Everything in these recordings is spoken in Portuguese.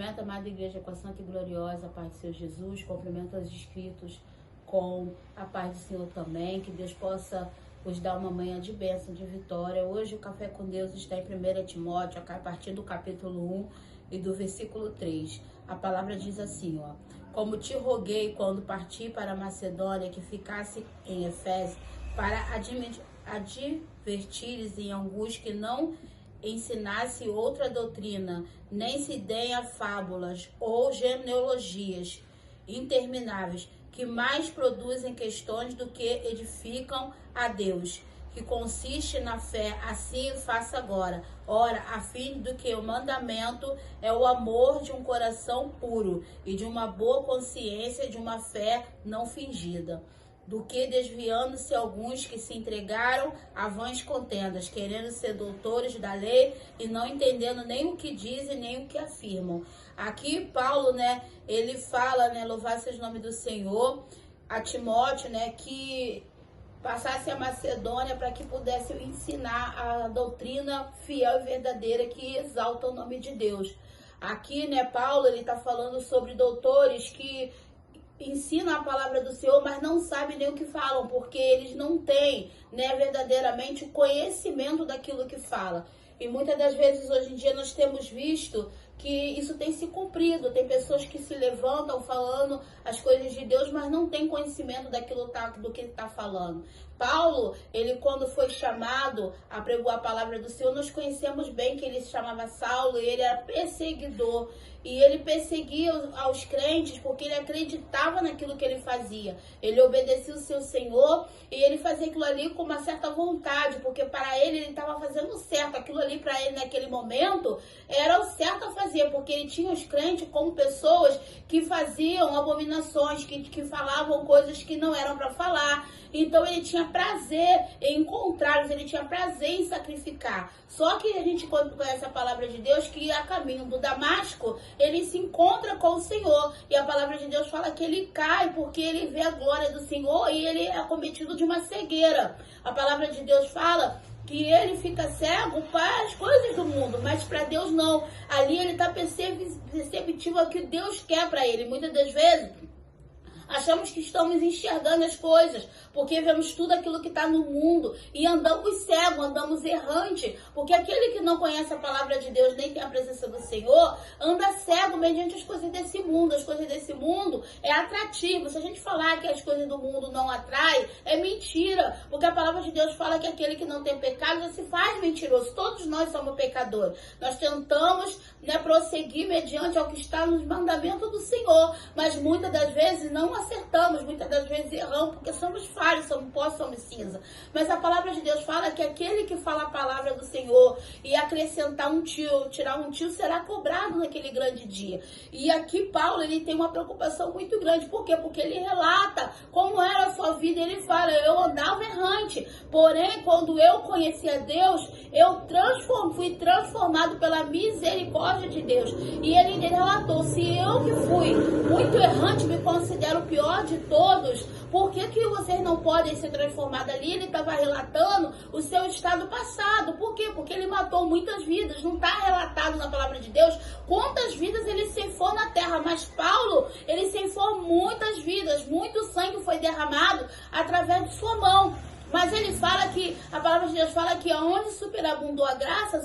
Cumprimento a amada igreja com a santa e gloriosa paz do Senhor Jesus. Cumprimento os inscritos com a paz do Senhor também. Que Deus possa vos dar uma manhã de bênção, de vitória. Hoje o Café com Deus está em 1 Timóteo, a partir do capítulo 1 e do versículo 3. A palavra diz assim, ó. Como te roguei quando parti para a Macedônia, que ficasse em Efésio, para advertires em alguns que não ensinasse outra doutrina, nem se deem a fábulas ou genealogias intermináveis, que mais produzem questões do que edificam a Deus, que consiste na fé, assim faça agora. Ora, a fim do que o mandamento é o amor de um coração puro e de uma boa consciência, de uma fé não fingida, do que desviando-se alguns que se entregaram a vãs contendas, querendo ser doutores da lei e não entendendo nem o que dizem, nem o que afirmam. Aqui Paulo, ele fala, louvado seja o nome do Senhor, a Timóteo, que passasse a Macedônia para que pudesse ensinar a doutrina fiel e verdadeira que exalta o nome de Deus. Aqui, Paulo, ele está falando sobre doutores que ensinam a palavra do Senhor, mas não sabem nem o que falam, porque eles não têm, verdadeiramente o conhecimento daquilo que fala. E muitas das vezes, hoje em dia, nós temos visto que isso tem se cumprido. Tem pessoas que se levantam falando as coisas de Deus, mas não têm conhecimento do que está falando. Paulo, ele quando foi chamado a pregar a palavra do Senhor, nós conhecemos bem que ele se chamava Saulo e ele era perseguidor. E ele perseguia aos crentes porque ele acreditava naquilo que ele fazia. Ele obedecia o seu Senhor e ele fazia aquilo ali com uma certa vontade, porque para ele estava fazendo certo. Aquilo ali para ele naquele momento era o certo a fazer, porque ele tinha os crentes como pessoas que faziam abominações, que falavam coisas que não eram para falar. Então ele tinha prazer em encontrá-los, ele tinha prazer em sacrificar. Só que a gente, quando conhece a palavra de Deus, que a caminho do Damasco, ele se encontra com o Senhor. E a palavra de Deus fala que ele cai porque ele vê a glória do Senhor e ele é acometido de uma cegueira. A palavra de Deus fala que ele fica cego para as coisas do mundo, mas para Deus não. Ali ele está perceptivo ao que Deus quer para ele. Muitas das vezes achamos que estamos enxergando as coisas, porque vemos tudo aquilo que está no mundo e andamos cegos, andamos errante, porque aquele que não conhece a palavra de Deus, nem tem a presença do Senhor, anda cego mediante as coisas desse mundo. As coisas desse mundo é atrativo. Se a gente falar que as coisas do mundo não atraem, é mentira, porque a palavra de Deus fala que aquele que não tem pecado já se faz mentiroso. Todos nós somos pecadores. Nós tentamos prosseguir mediante ao que está nos mandamentos do Senhor, mas muitas das vezes não acertamos, muitas das vezes erramos, porque somos falhos, somos pó, somos cinza. Mas a palavra de Deus fala que aquele que fala a palavra do Senhor e acrescentar um tio, tirar um tio, será cobrado naquele grande dia. E aqui Paulo, ele tem uma preocupação muito grande. Por quê? Porque ele relata como era a sua vida. Ele fala, eu andava errante, porém quando eu conheci a Deus, eu fui transformado pela misericórdia de Deus. E ele relatou, se eu que fui muito errante, me considero o pior de todos, por que vocês não podem ser transformados ali? Ele estava relatando o seu estado passado. Por quê? Porque ele matou muitas vidas. Não está relatado na palavra de Deus quantas vidas ele ceifou na terra. Mas Paulo, ele ceifou muitas vidas. Muito sangue foi derramado através de sua mão. Mas ele fala que, a palavra de Deus fala que onde superabundou a graça,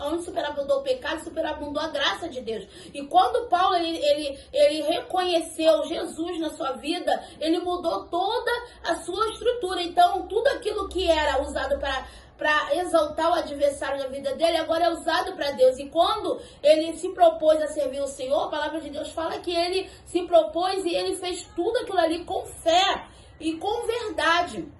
onde superabundou o pecado, superabundou a graça de Deus. E quando Paulo, ele reconheceu Jesus na sua vida, ele mudou toda a sua estrutura. Então, tudo aquilo que era usado para exaltar o adversário na vida dele, agora é usado para Deus. E quando ele se propôs a servir o Senhor, a palavra de Deus fala que ele se propôs e ele fez tudo aquilo ali com fé e com verdade.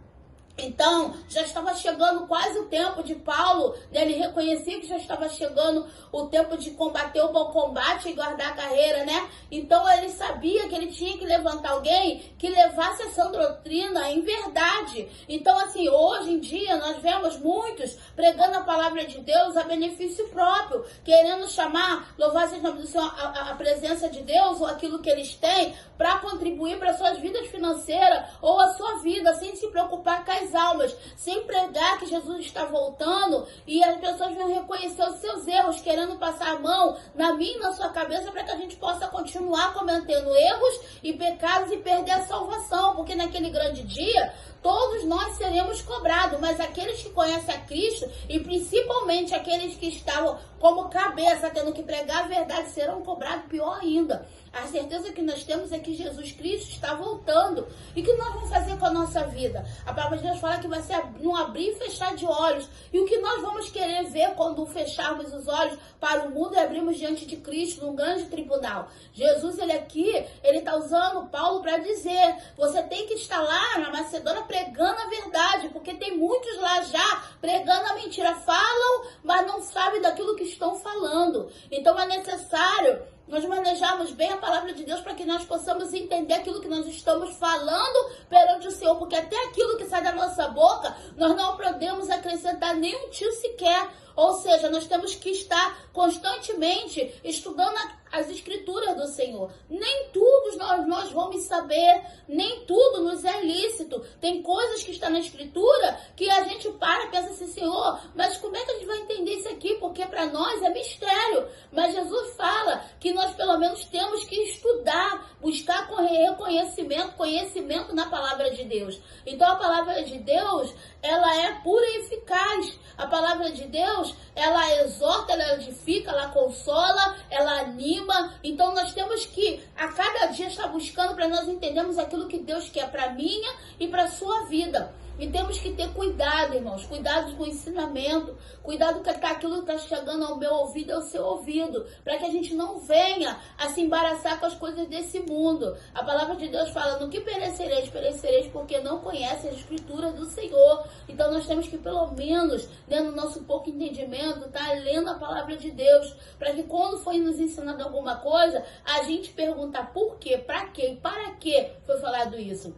Então, já estava chegando quase o tempo de Paulo, ele reconhecia que já estava chegando o tempo de combater o bom combate e guardar a carreira, Então, ele sabia que ele tinha que levantar alguém que levasse essa doutrina em verdade. Então, assim, hoje em dia, nós vemos muitos pregando a palavra de Deus a benefício próprio, querendo chamar, louvar seja o nome do Senhor, a presença de Deus ou aquilo que eles têm para contribuir para suas vidas financeiras ou a sua vida, sem se preocupar com as as almas, sem pregar que Jesus está voltando e as pessoas vão reconhecer os seus erros, querendo passar a mão na minha e na sua cabeça para que a gente possa continuar cometendo erros e pecados e perder a salvação, porque naquele grande dia todos nós seremos cobrados, mas aqueles que conhecem a Cristo e principalmente aqueles que estavam como cabeça tendo que pregar a verdade serão cobrados pior ainda. A certeza que nós temos é que Jesus Cristo está voltando. E o que nós vamos fazer com a nossa vida? A palavra de Deus fala que vai ser um abrir e fechar de olhos. E o que nós vamos querer ver quando fecharmos os olhos para o mundo e abrirmos diante de Cristo num grande tribunal? Jesus, ele aqui, ele está usando Paulo para dizer, você tem que estar lá na Macedônia pregando a verdade, porque tem muitos lá já pregando a mentira. Falam, mas não sabem daquilo que estão falando. Então é necessário nós manejarmos bem a palavra de Deus para que nós possamos entender aquilo que nós estamos falando perante o Senhor, porque até aquilo que sai da nossa boca, nós não podemos acrescentar nem um tio sequer. Ou seja, nós temos que estar constantemente estudando as escrituras do Senhor. Nem tudo nós vamos saber, nem tudo nos é lícito. Tem coisas que estão na escritura que a gente para e pensa assim, Senhor, mas como é que a gente vai entender isso aqui? Porque para nós é mistério. Mas Jesus fala que nós pelo menos temos que estudar, buscar conhecimento na palavra de Deus. Então a palavra de Deus, ela é pura e eficaz. A palavra de Deus, ela exorta, ela edifica, ela consola, ela anima. Então nós temos que a cada dia estar buscando para nós entendermos aquilo que Deus quer para a minha e para a sua vida. E temos que ter cuidado, irmãos, cuidado com o ensinamento, cuidado com aquilo que está chegando ao meu ouvido e ao seu ouvido, para que a gente não venha a se embaraçar com as coisas desse mundo. A palavra de Deus fala, no que perecereis, perecereis porque não conhecem as escrituras do Senhor. Então nós temos que pelo menos, dentro do nosso pouco entendimento, estar lendo a palavra de Deus, para que quando for nos ensinando alguma coisa, a gente perguntar por quê, para quê e para que foi falado isso.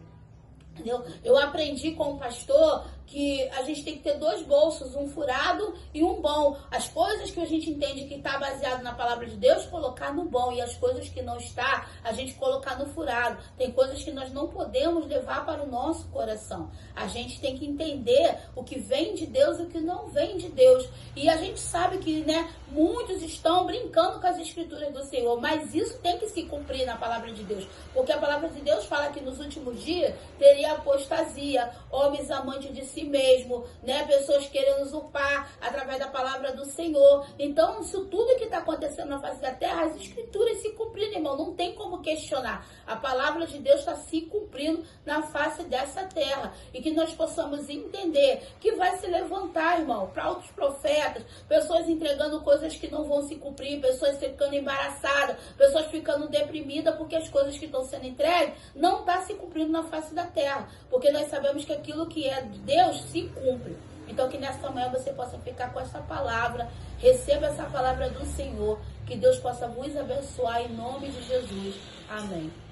Eu aprendi com o pastor que a gente tem que ter dois bolsos, um furado e um bom. As coisas que a gente entende que está baseado na palavra de Deus, colocar no bom. E as coisas que não está, a gente colocar no furado. Tem coisas que nós não podemos levar para o nosso coração. A gente tem que entender o que vem de Deus e o que não vem de Deus. E a gente sabe que, muitos estão brincando com as escrituras do Senhor, mas isso tem que se cumprir na palavra de Deus. Porque a palavra de Deus fala que nos últimos dias teria apostasia, homens amantes de si mesmo, pessoas querendo usurpar através da palavra do Senhor. Então, isso tudo que está acontecendo na face da terra, as escrituras se cumprindo, irmão, não tem como questionar. A palavra de Deus está se cumprindo na face dessa terra. E que nós possamos entender que vai se levantar, irmão, para outros profetas, pessoas entregando coisas que não vão se cumprir, pessoas ficando embaraçadas, pessoas ficando deprimidas porque as coisas que estão sendo entregues não estão se cumprindo na face da terra. Porque nós sabemos que aquilo que é de Deus se cumpre. Então que nesta manhã você possa ficar com essa palavra, receba essa palavra do Senhor, que Deus possa vos abençoar em nome de Jesus. Amém.